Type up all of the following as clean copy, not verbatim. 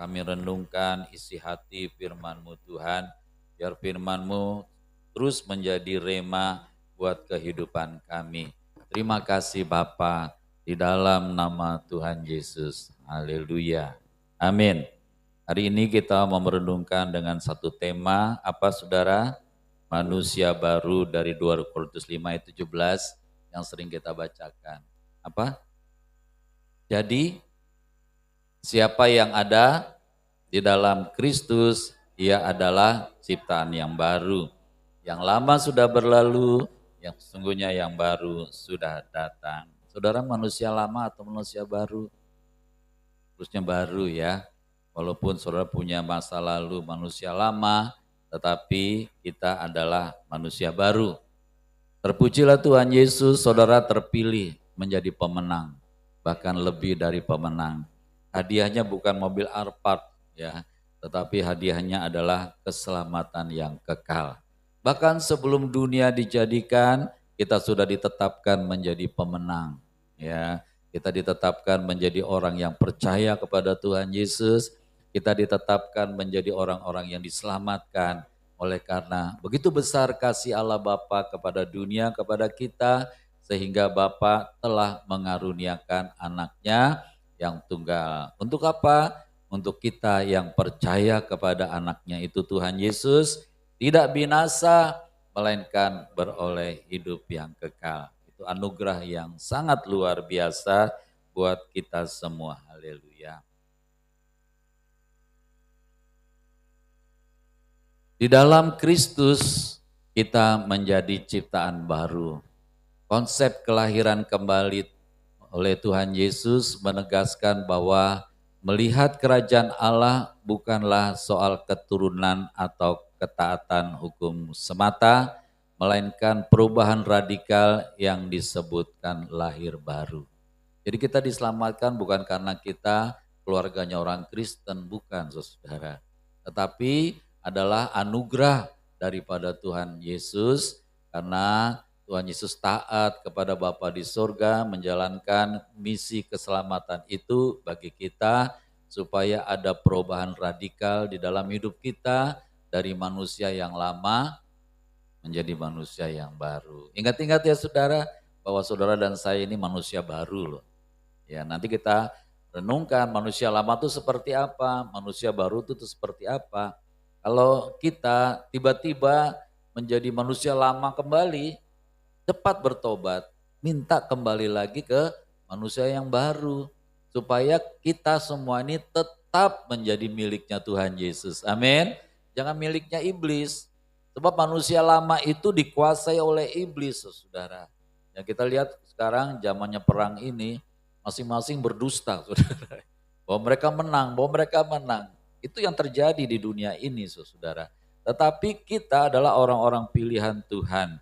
kami renungkan isi hati firman-Mu Tuhan, biar firman-Mu terus menjadi rema buat kehidupan kami. Terima kasih Bapa, di dalam nama Tuhan Yesus. Haleluya. Amin. Hari ini kita mau merenungkan dengan satu tema, apa saudara? Manusia baru dari 2 Korintus 5 ayat 17 yang sering kita bacakan. Apa? Jadi siapa yang ada di dalam Kristus, ia adalah ciptaan yang baru. Yang lama sudah berlalu, yang sesungguhnya yang baru sudah datang. Saudara manusia lama atau manusia baru? Terusnya baru ya. Walaupun saudara punya masa lalu manusia lama, tetapi kita adalah manusia baru. Terpujilah Tuhan Yesus, saudara terpilih menjadi pemenang, bahkan lebih dari pemenang. Hadiahnya bukan mobil Alphard ya, tetapi hadiahnya adalah keselamatan yang kekal. Bahkan sebelum dunia dijadikan, kita sudah ditetapkan menjadi pemenang ya. Kita ditetapkan menjadi orang yang percaya kepada Tuhan Yesus, kita ditetapkan menjadi orang-orang yang diselamatkan. Oleh karena begitu besar kasih Allah Bapa kepada dunia, kepada kita, sehingga Bapa telah mengaruniakan anaknya yang tunggal. Untuk apa? Untuk kita yang percaya kepada anaknya itu Tuhan Yesus, tidak binasa, melainkan beroleh hidup yang kekal. Itu anugerah yang sangat luar biasa buat kita semua. Haleluya. Di dalam Kristus kita menjadi ciptaan baru. Konsep kelahiran kembali oleh Tuhan Yesus menegaskan bahwa melihat kerajaan Allah bukanlah soal keturunan atau ketaatan hukum semata, melainkan perubahan radikal yang disebutkan lahir baru. Jadi kita diselamatkan bukan karena kita keluarganya orang Kristen, bukan saudara. Tetapi adalah anugerah daripada Tuhan Yesus karena Tuhan Yesus taat kepada Bapa di sorga menjalankan misi keselamatan itu bagi kita supaya ada perubahan radikal di dalam hidup kita dari manusia yang lama menjadi manusia yang baru. Ingat-ingat ya saudara bahwa saudara dan saya ini manusia baru loh. Ya nanti kita renungkan manusia lama itu seperti apa, manusia baru itu seperti apa. Kalau kita tiba-tiba menjadi manusia lama kembali, cepat bertobat, minta kembali lagi ke manusia yang baru. Supaya kita semua ini tetap menjadi miliknya Tuhan Yesus. Amin. Jangan miliknya iblis. Sebab manusia lama itu dikuasai oleh iblis, saudara. Yang kita lihat sekarang zamannya perang ini, masing-masing berdusta, saudara. Bahwa mereka menang. Itu yang terjadi di dunia ini, saudara. Tetapi kita adalah orang-orang pilihan Tuhan.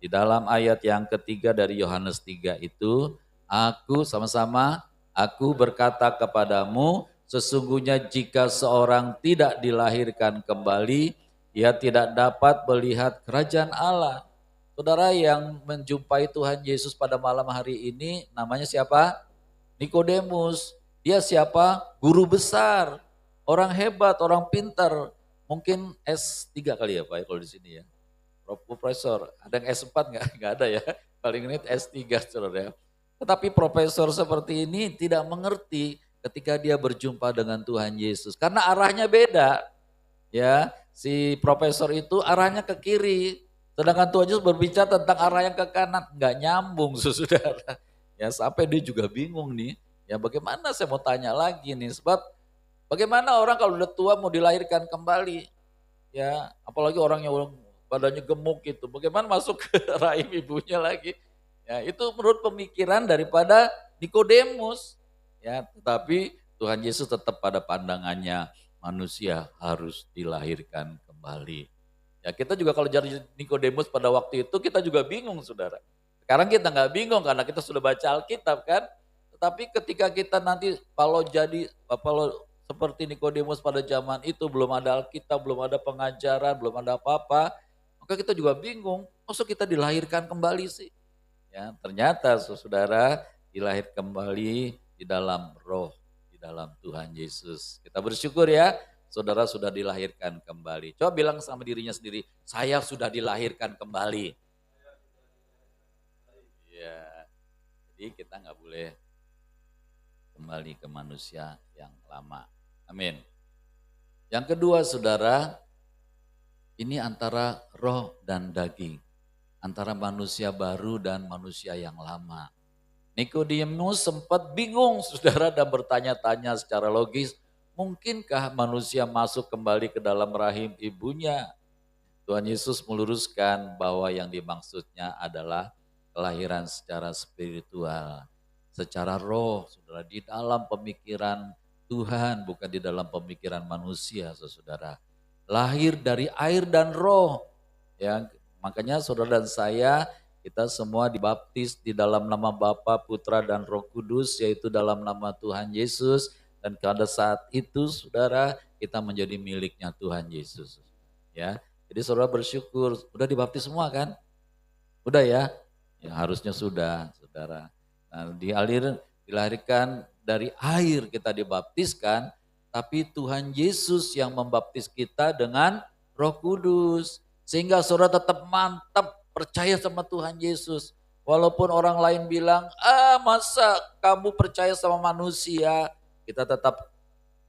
Di dalam ayat yang ketiga dari Yohanes 3 itu, aku sama-sama, aku berkata kepadamu, sesungguhnya jika seorang tidak dilahirkan kembali, ia tidak dapat melihat kerajaan Allah. Saudara yang menjumpai Tuhan Yesus pada malam hari ini, namanya siapa? Nikodemus. Dia siapa? Guru besar, orang hebat, orang pintar. Mungkin S3 kali ya Pak ya kalau di sini ya. Profesor, ada yang S4 nggak ada ya. Paling ini S3 saudara ya. Tetapi profesor seperti ini tidak mengerti ketika dia berjumpa dengan Tuhan Yesus. Karena arahnya beda. Ya, si profesor itu arahnya ke kiri. Sedangkan Tuhan Yesus berbicara tentang arah yang ke kanan. Nggak nyambung saudara. Ya sampai dia juga bingung nih. Ya bagaimana saya mau tanya lagi nih. Sebab bagaimana orang kalau udah tua mau dilahirkan kembali. Ya apalagi orang yang badannya gemuk gitu. Bagaimana masuk ke rahim ibunya lagi. Ya itu menurut pemikiran daripada Nikodemus. Ya tetapi Tuhan Yesus tetap pada pandangannya manusia harus dilahirkan kembali. Ya kita juga kalau jadi Nikodemus pada waktu itu kita juga bingung saudara. Sekarang kita nggak bingung karena kita sudah baca Alkitab kan. Tetapi ketika kita nanti kalau seperti Nikodemus pada zaman itu belum ada Alkitab, belum ada pengajaran, belum ada apa-apa, maka kita juga bingung. Maksud kita dilahirkan kembali sih? Ya, ternyata saudara dilahir kembali di dalam roh, di dalam Tuhan Yesus. Kita bersyukur ya, saudara sudah dilahirkan kembali. Coba bilang sama dirinya sendiri, saya sudah dilahirkan kembali. Ya, jadi kita nggak boleh kembali ke manusia yang lama. Amin. Yang kedua saudara, ini antara roh dan daging. Antara manusia baru dan manusia yang lama. Nikodemus sempat bingung saudara dan bertanya-tanya secara logis. Mungkinkah manusia masuk kembali ke dalam rahim ibunya? Tuhan Yesus meluruskan bahwa yang dimaksudnya adalah kelahiran secara spiritual. Secara roh, saudara, di dalam pemikiran Tuhan, bukan di dalam pemikiran manusia, saudara. Lahir dari air dan roh. Ya, makanya saudara dan saya, kita semua dibaptis di dalam nama Bapa, Putra, dan Roh Kudus, yaitu dalam nama Tuhan Yesus. Dan pada saat itu, saudara, kita menjadi miliknya Tuhan Yesus. Ya, jadi saudara bersyukur, udah dibaptis semua kan? Udah ya? Ya harusnya sudah, saudara. Nah, dilahirkan dari air kita dibaptiskan, tapi Tuhan Yesus yang membaptis kita dengan Roh Kudus. Sehingga saudara tetap mantap percaya sama Tuhan Yesus. Walaupun orang lain bilang, masa kamu percaya sama manusia? Kita tetap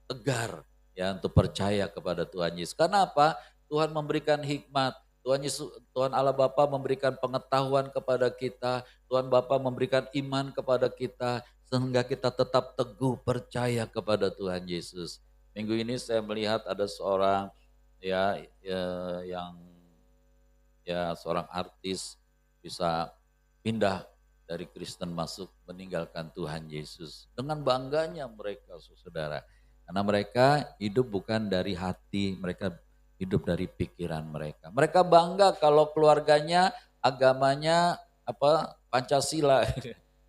tegar ya untuk percaya kepada Tuhan Yesus. Karena apa? Tuhan memberikan hikmat. Tuhan Yesus, Tuhan Allah Bapa memberikan pengetahuan kepada kita. Tuhan Bapa memberikan iman kepada kita sehingga kita tetap teguh percaya kepada Tuhan Yesus. Minggu ini saya melihat ada seorang yang seorang artis bisa pindah dari Kristen masuk meninggalkan Tuhan Yesus. Dengan bangganya mereka saudara. Karena mereka hidup bukan dari hati, mereka hidup dari pikiran mereka. Mereka bangga kalau keluarganya, agamanya Pancasila.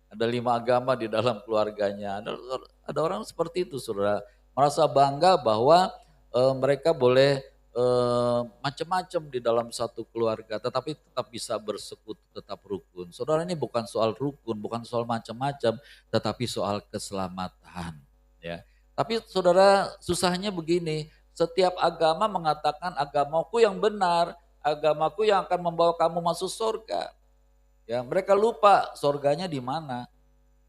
Ada 5 agama di dalam keluarganya. Ada orang seperti itu saudara. Merasa bangga bahwa mereka boleh macam-macam di dalam satu keluarga, tetapi tetap bisa bersekutu, tetap rukun. Saudara, ini bukan soal rukun, bukan soal macam-macam, tetapi soal keselamatan. Ya. Tapi saudara, susahnya begini, setiap agama mengatakan agamaku yang benar, agamaku yang akan membawa kamu masuk surga. Ya, mereka lupa surganya di mana.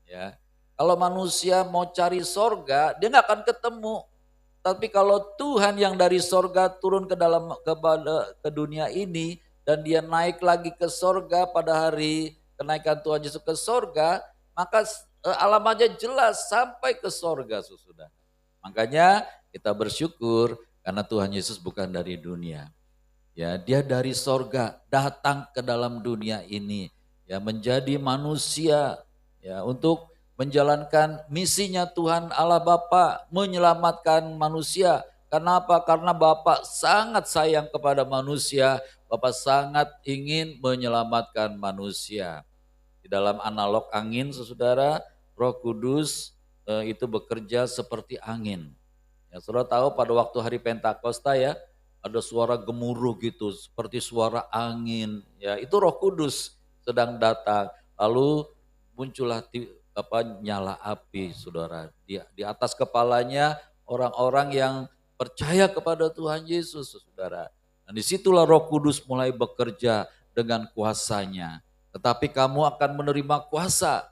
Ya. Kalau manusia mau cari surga, dia nggak akan ketemu. Tapi kalau Tuhan yang dari sorga turun ke dunia ini dan dia naik lagi ke sorga pada hari kenaikan Tuhan Yesus ke sorga, maka alamatnya jelas sampai ke sorga sudah. Makanya kita bersyukur karena Tuhan Yesus bukan dari dunia. Ya, dia dari sorga datang ke dalam dunia ini ya menjadi manusia ya untuk menjalankan misinya Tuhan Allah Bapa menyelamatkan manusia. Karena apa? Karena Bapa sangat sayang kepada manusia, Bapa sangat ingin menyelamatkan manusia. Di dalam analog angin saudara, Roh Kudus itu bekerja seperti angin. Ya, saudara tahu pada waktu hari Pentakosta ya, ada suara gemuruh gitu, seperti suara angin. Ya, itu Roh Kudus sedang datang. Lalu muncullah nyala api, saudara. Di atas kepalanya orang-orang yang percaya kepada Tuhan Yesus, saudara. Dan disitulah Roh Kudus mulai bekerja dengan kuasanya. Tetapi kamu akan menerima kuasa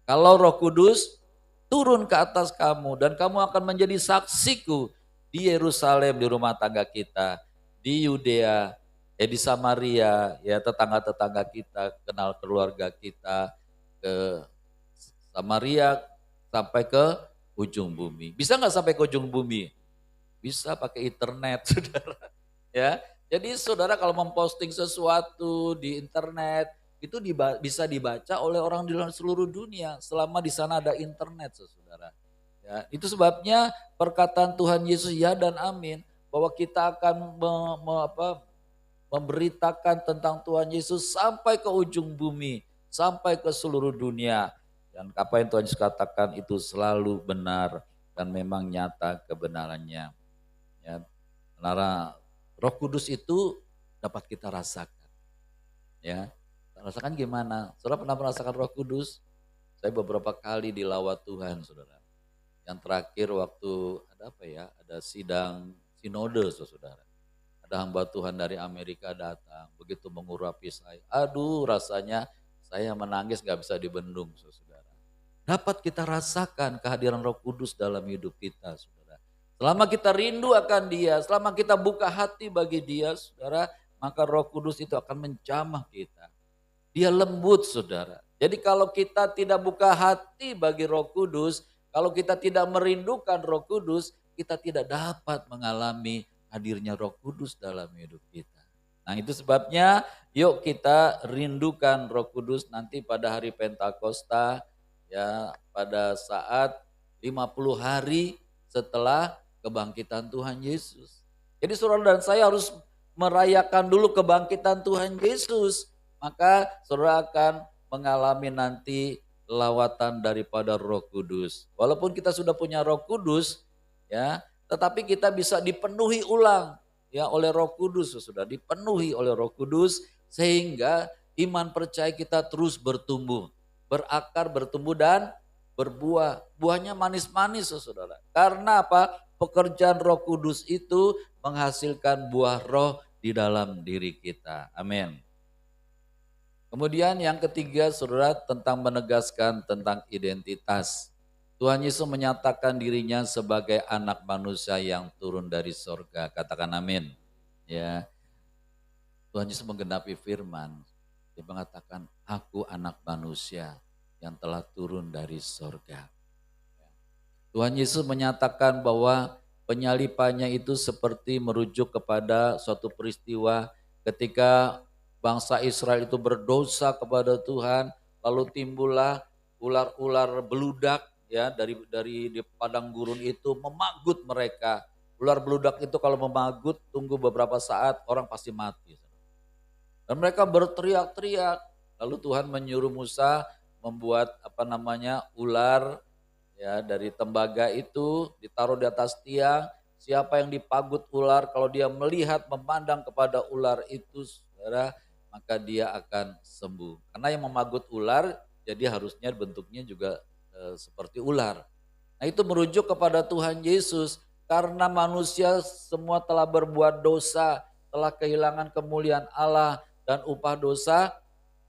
kalau Roh Kudus turun ke atas kamu dan kamu akan menjadi saksiku di Yerusalem, di rumah tangga kita, di Yudea, di Samaria, ya tetangga-tetangga kita, kenal keluarga kita, ke Samaria sampai ke ujung bumi. Bisa nggak sampai ke ujung bumi? Bisa pakai internet, saudara. Ya, jadi saudara kalau memposting sesuatu di internet itu bisa dibaca oleh orang di seluruh dunia selama di sana ada internet, saudara. Ya, itu sebabnya perkataan Tuhan Yesus ya dan amin bahwa kita akan memberitakan tentang Tuhan Yesus sampai ke ujung bumi, sampai ke seluruh dunia. Dan apa yang Tuhan Yesus katakan itu selalu benar dan memang nyata kebenarannya. Ya, karena Roh Kudus itu dapat kita rasakan. Ya, rasakan gimana? Saudara pernah merasakan Roh Kudus? Saya beberapa kali dilawat Tuhan, saudara. Yang terakhir waktu ada apa ya? Ada sidang sinode saudara. Ada hamba Tuhan dari Amerika datang, begitu mengurapi saya. Aduh rasanya saya menangis gak bisa dibendung saudara. Dapat kita rasakan kehadiran Roh Kudus dalam hidup kita saudara. Selama kita rindu akan dia, selama kita buka hati bagi dia saudara, maka Roh Kudus itu akan menjamah kita. Dia lembut saudara. Jadi kalau kita tidak buka hati bagi Roh Kudus, kalau kita tidak merindukan Roh Kudus, kita tidak dapat mengalami hadirnya Roh Kudus dalam hidup kita. Nah itu sebabnya yuk kita rindukan Roh Kudus nanti pada hari Pentakosta, ya pada saat 50 hari setelah kebangkitan Tuhan Yesus. Jadi saudara dan saya harus merayakan dulu kebangkitan Tuhan Yesus. Maka saudara akan mengalami nanti lawatan daripada Roh Kudus. Walaupun kita sudah punya Roh Kudus, ya, tetapi kita bisa dipenuhi ulang ya oleh Roh Kudus, sudah dipenuhi oleh Roh Kudus sehingga iman percaya kita terus bertumbuh, berakar, bertumbuh dan berbuah. Buahnya manis-manis saudara. Karena apa? Pekerjaan Roh Kudus itu menghasilkan buah roh di dalam diri kita. Amin. Kemudian yang ketiga saudara tentang menegaskan tentang identitas. Tuhan Yesus menyatakan dirinya sebagai anak manusia yang turun dari sorga. Katakan amin. Ya, Tuhan Yesus menggenapi firman. Dia mengatakan aku anak manusia yang telah turun dari sorga. Tuhan Yesus menyatakan bahwa penyalipannya itu seperti merujuk kepada suatu peristiwa ketika bangsa Israel itu berdosa kepada Tuhan, lalu timbullah ular-ular beludak ya dari di padang gurun itu memagut mereka. Ular beludak itu kalau memagut tunggu beberapa saat orang pasti mati. Dan mereka berteriak-teriak. Lalu Tuhan menyuruh Musa membuat ular ya dari tembaga itu ditaruh di atas tiang. Siapa yang dipagut ular kalau dia melihat memandang kepada ular itu saudara, maka dia akan sembuh. Karena yang memagut ular jadi harusnya bentuknya juga seperti ular. Nah itu merujuk kepada Tuhan Yesus. Karena manusia semua telah berbuat dosa, telah kehilangan kemuliaan Allah dan upah dosa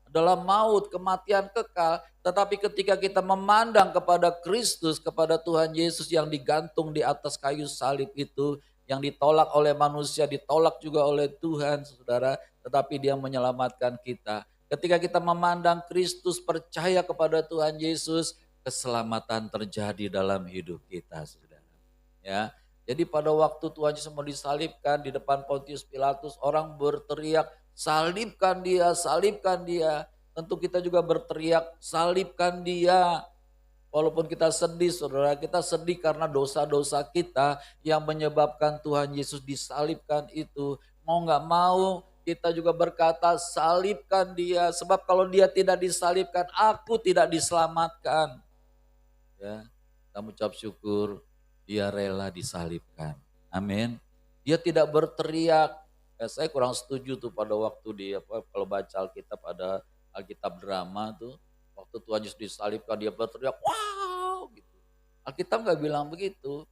adalah maut, kematian kekal. Tetapi ketika kita memandang kepada Kristus, kepada Tuhan Yesus yang digantung di atas kayu salib itu, yang ditolak oleh manusia, ditolak juga oleh Tuhan, saudara, tetapi dia menyelamatkan kita. Ketika kita memandang Kristus, percaya kepada Tuhan Yesus, keselamatan terjadi dalam hidup kita, saudara. Ya, jadi pada waktu Tuhan Yesus mau disalibkan di depan Pontius Pilatus, orang berteriak, salibkan dia, salibkan dia. Tentu kita juga berteriak, salibkan dia. Walaupun kita sedih saudara, kita sedih karena dosa-dosa kita yang menyebabkan Tuhan Yesus disalibkan itu. Mau gak mau kita juga berkata salibkan dia. Sebab kalau dia tidak disalibkan, aku tidak diselamatkan. Ya, kita mengucap syukur dia rela disalibkan. Amin. Dia tidak berteriak. Saya kurang setuju tuh pada waktu kalau baca Alkitab ada Alkitab drama tuh. Waktu Tuhan Yesus disalibkan dia berteriak, wow gitu. Alkitab gak bilang begitu.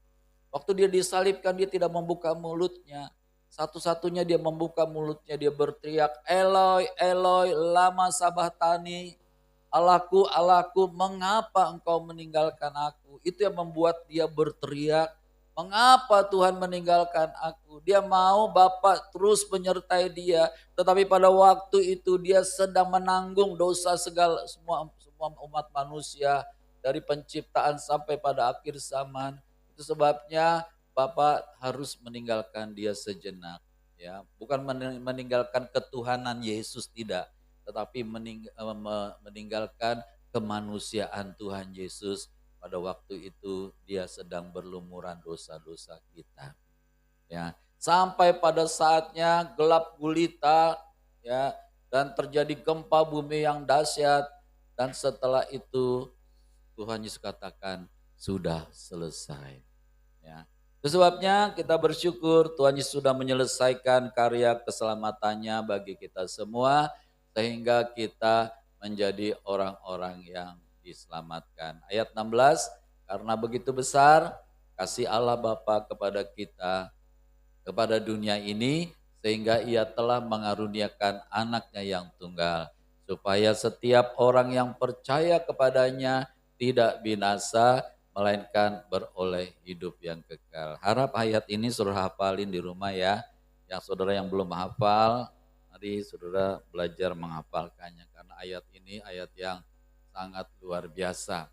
Waktu dia disalibkan dia tidak membuka mulutnya. Satu-satunya dia membuka mulutnya, dia berteriak, Eloi, Eloi, lama sabachthani. Allahku, Allahku, mengapa engkau meninggalkan aku? Itu yang membuat dia berteriak, mengapa Tuhan meninggalkan aku? Dia mau Bapa terus menyertai dia. Tetapi pada waktu itu dia sedang menanggung dosa semua umat manusia. Dari penciptaan sampai pada akhir zaman. Itu sebabnya Bapa harus meninggalkan dia sejenak. Ya, bukan meninggalkan ketuhanan Yesus, tidak. Tetapi meninggalkan kemanusiaan Tuhan Yesus. Pada waktu itu dia sedang berlumuran dosa-dosa kita. Ya, sampai pada saatnya gelap gulita ya dan terjadi gempa bumi yang dahsyat dan setelah itu Tuhan Yesus katakan sudah selesai. Ya. Itu sebabnya kita bersyukur Tuhan Yesus sudah menyelesaikan karya keselamatannya bagi kita semua sehingga kita menjadi orang-orang yang diselamatkan. Ayat 16, Karena begitu besar kasih Allah Bapa kepada kita, kepada dunia ini, sehingga ia telah mengaruniakan anaknya yang tunggal, supaya setiap orang yang percaya kepadanya tidak binasa, melainkan beroleh hidup yang kekal. Harap ayat ini saudara hafalin di rumah ya. Yang saudara yang belum hafal, mari saudara belajar menghafalkannya. Karena ayat ini ayat yang sangat luar biasa.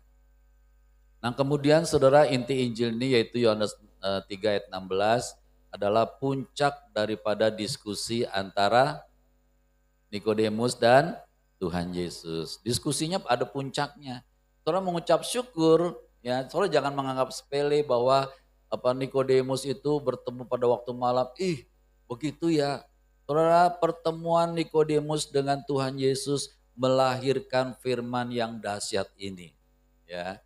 Nah kemudian saudara inti Injil ini yaitu Yohanes 3 ayat 16 adalah puncak daripada diskusi antara Nikodemus dan Tuhan Yesus. Diskusinya ada puncaknya. Saudara mengucap syukur, ya saudara jangan menganggap sepele bahwa Nikodemus itu bertemu pada waktu malam. Begitu ya. Saudara, pertemuan Nikodemus dengan Tuhan Yesus melahirkan firman yang dahsyat ini. Ya,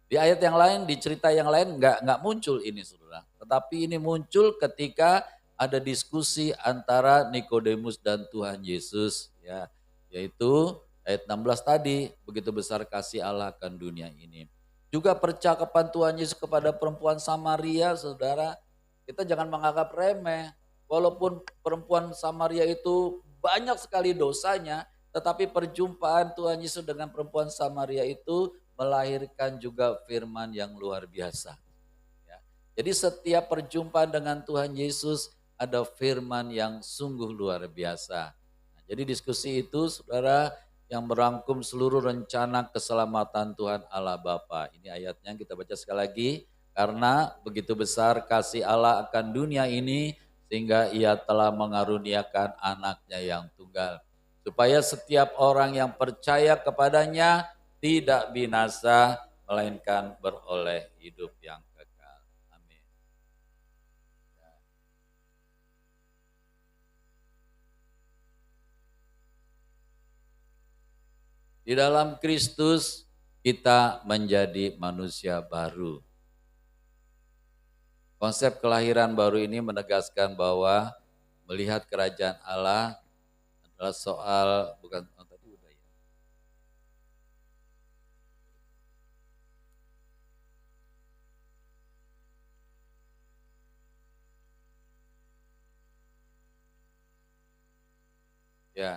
di ayat yang lain, di cerita yang lain nggak muncul ini saudara. Tetapi ini muncul ketika ada diskusi antara Nikodemus dan Tuhan Yesus. Ya, yaitu ayat 16 tadi, begitu besar kasih Allah akan dunia ini. Juga percakapan Tuhan Yesus kepada perempuan Samaria saudara, kita jangan menganggap remeh. Walaupun perempuan Samaria itu banyak sekali dosanya, tetapi perjumpaan Tuhan Yesus dengan perempuan Samaria itu melahirkan juga firman yang luar biasa. Ya. Jadi setiap perjumpaan dengan Tuhan Yesus ada firman yang sungguh luar biasa. Nah, jadi diskusi itu saudara yang merangkum seluruh rencana keselamatan Tuhan Allah Bapa. Ini ayatnya kita baca sekali lagi. Karena begitu besar kasih Allah akan dunia ini sehingga ia telah mengaruniakan anaknya yang tunggal. Supaya setiap orang yang percaya kepadanya tidak binasa, melainkan beroleh hidup yang kekal. Amin. Di dalam Kristus kita menjadi manusia baru. Konsep kelahiran baru ini menegaskan bahwa melihat kerajaan Allah adalah soal bukan tadi udah ya. Ya,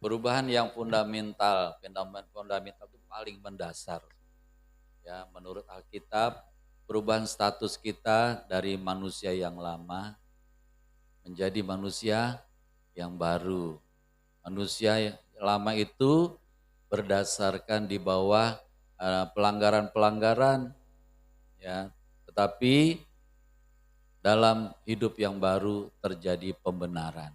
perubahan yang fundamental itu paling mendasar. Ya, menurut Alkitab, perubahan status kita dari manusia yang lama menjadi manusia yang baru. Manusia yang lama itu berdasarkan di bawah pelanggaran-pelanggaran, ya. Tetapi dalam hidup yang baru terjadi pembenaran.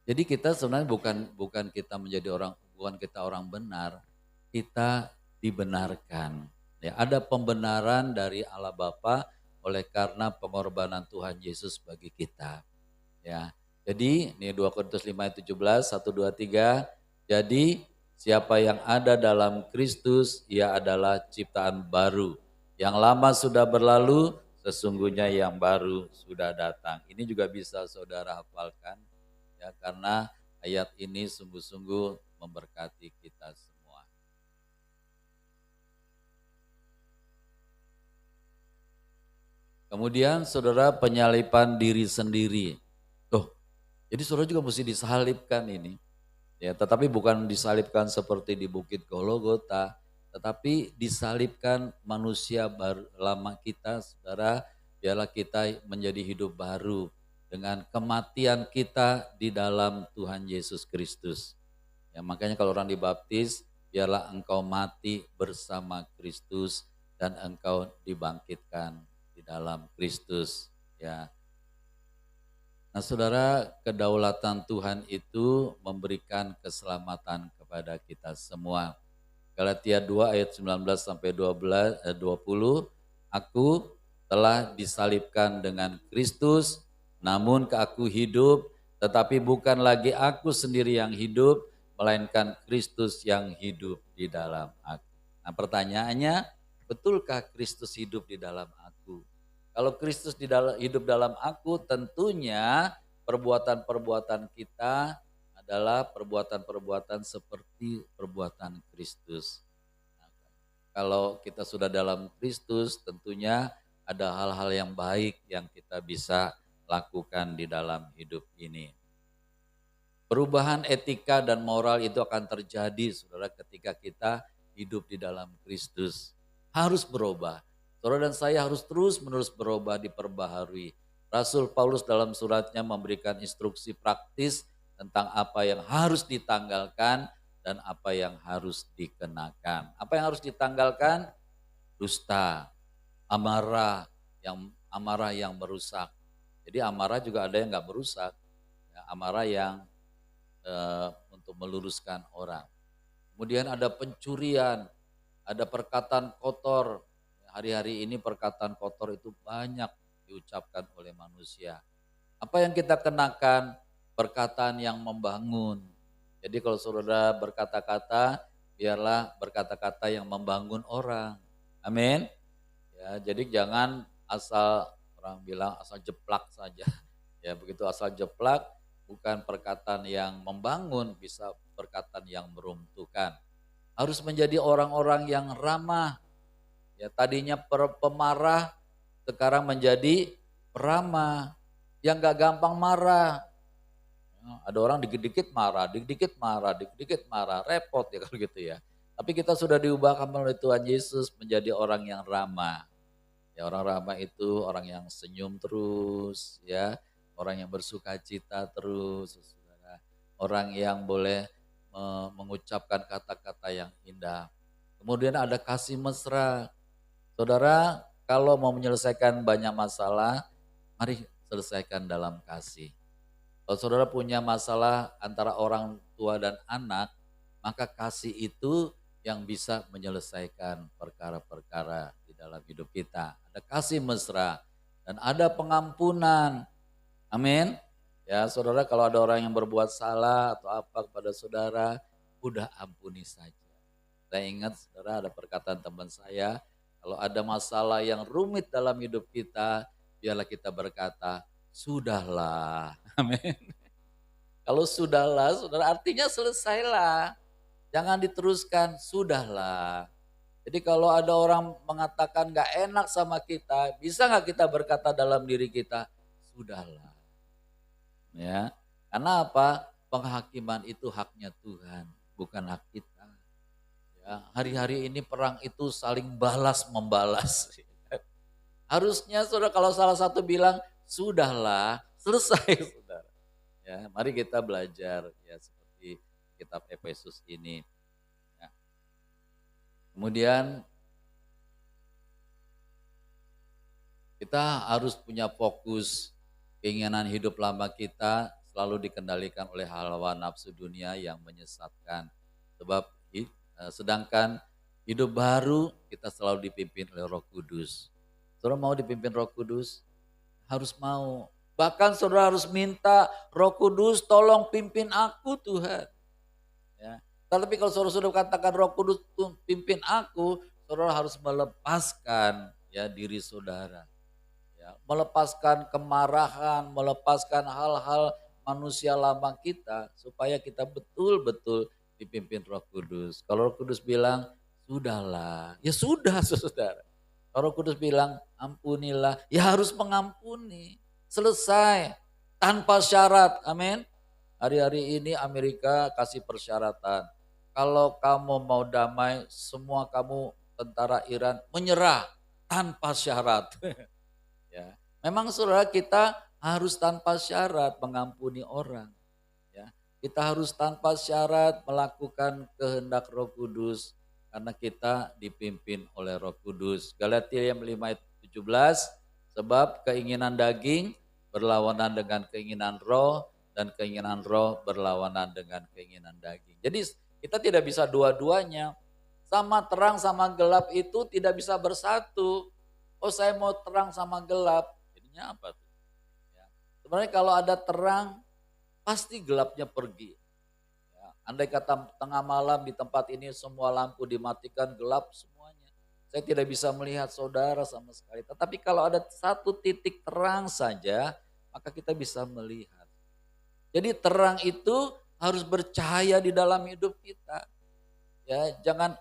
Jadi kita sebenarnya bukan kita orang benar, kita dibenarkan. Ya, ada pembenaran dari Allah Bapa oleh karena pengorbanan Tuhan Yesus bagi kita. Ya. Jadi ini 2 Korintus 5 ayat 17, 1, 2, 3. Jadi siapa yang ada dalam Kristus, ia adalah ciptaan baru. Yang lama sudah berlalu, sesungguhnya yang baru sudah datang. Ini juga bisa saudara hafalkan. Ya, karena ayat ini sungguh-sungguh memberkati kita semua. Kemudian saudara penyalipan diri sendiri. Jadi saudara juga mesti disalibkan ini. Ya, tetapi bukan disalibkan seperti di Bukit Golgota, tetapi disalibkan manusia baru, lama kita, saudara, biarlah kita menjadi hidup baru dengan kematian kita di dalam Tuhan Yesus Kristus. Ya, makanya kalau orang dibaptis, biarlah engkau mati bersama Kristus dan engkau dibangkitkan di dalam Kristus. Ya. Nah saudara, kedaulatan Tuhan itu memberikan keselamatan kepada kita semua. Galatia 2 ayat 19 sampai 20, aku telah disalibkan dengan Kristus, namun ke aku hidup, tetapi bukan lagi aku sendiri yang hidup, melainkan Kristus yang hidup di dalam aku. Nah pertanyaannya, betulkah Kristus hidup di dalam aku? Kalau Kristus hidup dalam aku, tentunya perbuatan-perbuatan kita adalah perbuatan-perbuatan seperti perbuatan Kristus. kalau kita sudah dalam Kristus tentunya ada hal-hal yang baik yang kita bisa lakukan di dalam hidup ini. Perubahan etika dan moral itu akan terjadi, saudara, ketika kita hidup di dalam Kristus. Harus berubah. Saudara dan saya harus terus-menerus berubah, diperbaharui. Rasul Paulus dalam suratnya memberikan instruksi praktis tentang apa yang harus ditanggalkan dan apa yang harus dikenakan. Apa yang harus ditanggalkan? Dusta, amarah yang merusak. Jadi amarah juga ada yang nggak merusak. Ya, amarah yang untuk meluruskan orang. Kemudian ada pencurian, ada perkataan kotor. Hari-hari ini perkataan kotor itu banyak diucapkan oleh manusia. Apa yang kita kenakan? Perkataan yang membangun. Jadi kalau saudara berkata-kata, biarlah berkata-kata yang membangun orang. Amin. Ya, jadi jangan asal, orang bilang asal jeplak saja. Ya, begitu asal jeplak, bukan perkataan yang membangun, bisa perkataan yang meruntuhkan. Harus menjadi orang-orang yang ramah. Ya, tadinya pemarah, sekarang menjadi peramah. Yang gak gampang marah. Ya, ada orang dikit-dikit marah, dikit-dikit marah, repot ya kalau gitu ya. Tapi kita sudah diubahkan oleh Tuhan Yesus menjadi orang yang ramah. Ya, orang ramah itu orang yang senyum terus, ya, orang yang bersuka cita terus, saudara. Orang yang boleh mengucapkan kata-kata yang indah. Kemudian ada kasih mesra. Saudara, kalau mau menyelesaikan banyak masalah, mari selesaikan dalam kasih. Kalau saudara punya masalah antara orang tua dan anak, maka kasih itu yang bisa menyelesaikan perkara-perkara di dalam hidup kita. Ada kasih mesra dan ada pengampunan. Amin. Ya, saudara, kalau ada orang yang berbuat salah atau apa kepada saudara, udah ampuni saja. Saya ingat, saudara, ada perkataan teman saya, kalau ada masalah yang rumit dalam hidup kita, biarlah kita berkata, sudahlah. Amin. Kalau sudahlah, saudara, artinya selesailah. Jangan diteruskan, sudahlah. Jadi kalau ada orang mengatakan gak enak sama kita, bisa gak kita berkata dalam diri kita, sudahlah. Ya, karena apa? Penghakiman itu haknya Tuhan, bukan hak kita. Ya, hari-hari ini perang itu saling balas membalas. Harusnya saudara kalau salah satu bilang, sudahlah, selesai saudara. Ya, mari kita belajar ya seperti kitab Efesus ini. Ya. Kemudian kita harus punya fokus, keinginan hidup lama kita selalu dikendalikan oleh hawa nafsu dunia yang menyesatkan. Sebab sedangkan hidup baru kita selalu dipimpin oleh Roh Kudus. Saudara mau dipimpin Roh Kudus? Harus mau. Bahkan saudara harus minta, Roh Kudus tolong pimpin aku Tuhan. Ya. Tapi kalau saudara sudah katakan Roh Kudus pimpin aku, saudara harus melepaskan ya diri saudara. Ya, melepaskan kemarahan, melepaskan hal-hal manusia lama kita supaya kita betul-betul dipimpin Roh Kudus. Kalau Roh Kudus bilang, sudahlah, ya sudah saudara. Kalau Roh Kudus bilang, ampunilah, ya harus mengampuni. Selesai, tanpa syarat, amin. Hari-hari ini Amerika kasih persyaratan. Kalau kamu mau damai, semua kamu tentara Iran menyerah tanpa syarat. Ya, memang saudara kita harus tanpa syarat mengampuni orang. Ya, kita harus tanpa syarat melakukan kehendak Roh Kudus karena kita dipimpin oleh Roh Kudus. Galatia 5 ayat 17, sebab keinginan daging berlawanan dengan keinginan roh dan keinginan roh berlawanan dengan keinginan daging. Jadi kita tidak bisa dua-duanya. Sama terang sama gelap itu tidak bisa bersatu. Oh saya mau terang sama gelap, jadinya apa tuh? Ya. Sebenarnya kalau ada terang, pasti gelapnya pergi. Ya. Andai kata tengah malam di tempat ini semua lampu dimatikan, gelap semuanya. Saya tidak bisa melihat saudara sama sekali. Tetapi kalau ada satu titik terang saja, maka kita bisa melihat. Jadi terang itu harus bercahaya di dalam hidup kita. Ya, jangan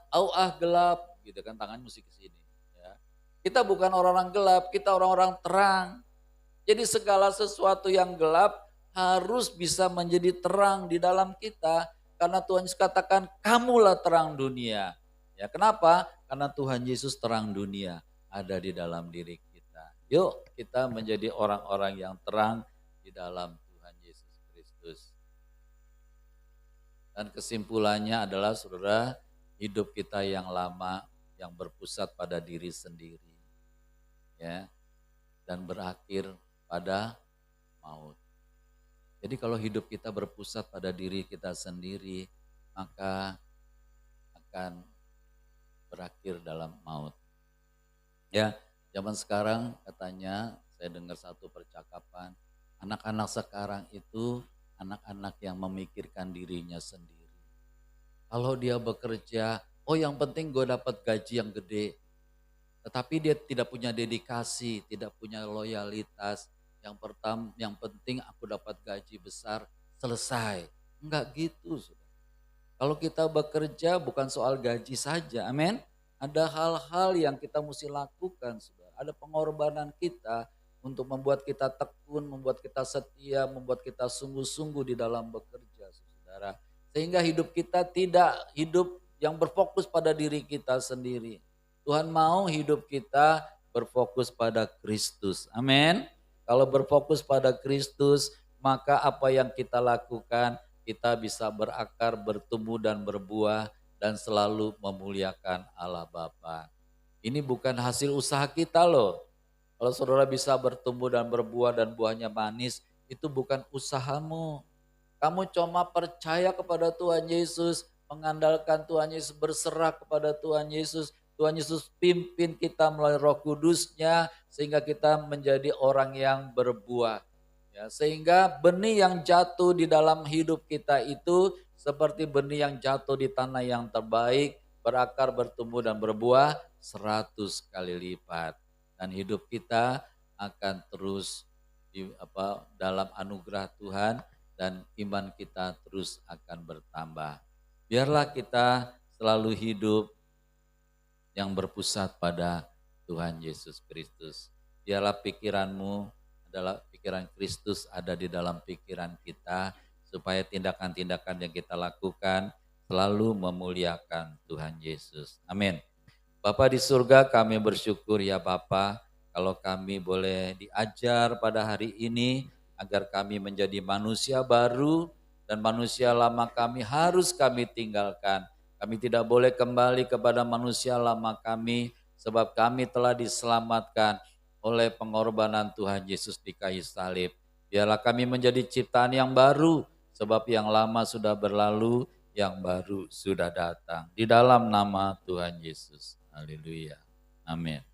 gelap, gitu kan, tangan mesti ke sini. Ya. Kita bukan orang-orang gelap, kita orang-orang terang. Jadi segala sesuatu yang gelap harus bisa menjadi terang di dalam kita. Karena Tuhan Yesus katakan, kamulah terang dunia. Ya, kenapa? Karena Tuhan Yesus terang dunia ada di dalam diri kita. Yuk kita menjadi orang-orang yang terang di dalam Tuhan Yesus Kristus. Dan kesimpulannya adalah saudara, hidup kita yang lama yang berpusat pada diri sendiri. Ya, dan berakhir pada maut. Jadi kalau hidup kita berpusat pada diri kita sendiri, maka akan berakhir dalam maut. Ya, zaman sekarang katanya saya dengar satu percakapan, anak-anak sekarang itu anak-anak yang memikirkan dirinya sendiri. Kalau dia bekerja, oh yang penting gue dapat gaji yang gede. Tetapi dia tidak punya dedikasi, tidak punya loyalitas. Yang penting aku dapat gaji besar, selesai. Enggak gitu, saudara. Kalau kita bekerja bukan soal gaji saja, amin. Ada hal-hal yang kita mesti lakukan, saudara. Ada pengorbanan kita untuk membuat kita tekun, membuat kita setia, membuat kita sungguh-sungguh di dalam bekerja, saudara. Sehingga hidup kita tidak hidup yang berfokus pada diri kita sendiri. Tuhan mau hidup kita berfokus pada Kristus. Amin. Kalau berfokus pada Kristus, maka apa yang kita lakukan, kita bisa berakar, bertumbuh dan berbuah dan selalu memuliakan Allah Bapa. Ini bukan hasil usaha kita loh. Kalau saudara bisa bertumbuh dan berbuah dan buahnya manis, itu bukan usahamu. Kamu cuma percaya kepada Tuhan Yesus, mengandalkan Tuhan Yesus, berserah kepada Tuhan Yesus. Tuhan Yesus pimpin kita melalui Roh Kudus-Nya sehingga kita menjadi orang yang berbuah. Ya, sehingga benih yang jatuh di dalam hidup kita itu seperti benih yang jatuh di tanah yang terbaik, berakar, bertumbuh dan berbuah 100 kali lipat. Dan hidup kita akan terus dalam anugerah Tuhan dan iman kita terus akan bertambah. Biarlah kita selalu hidup yang berpusat pada Tuhan Yesus Kristus. Biarlah pikiranmu adalah pikiran Kristus ada di dalam pikiran kita, supaya tindakan-tindakan yang kita lakukan selalu memuliakan Tuhan Yesus. Amin. Bapa di surga, kami bersyukur ya Bapa, kalau kami boleh diajar pada hari ini agar kami menjadi manusia baru dan manusia lama kami harus kami tinggalkan. Kami tidak boleh kembali kepada manusia lama kami sebab kami telah diselamatkan oleh pengorbanan Tuhan Yesus di kayu salib. Biarlah kami menjadi ciptaan yang baru sebab yang lama sudah berlalu, yang baru sudah datang. Di dalam nama Tuhan Yesus. Haleluya. Amin.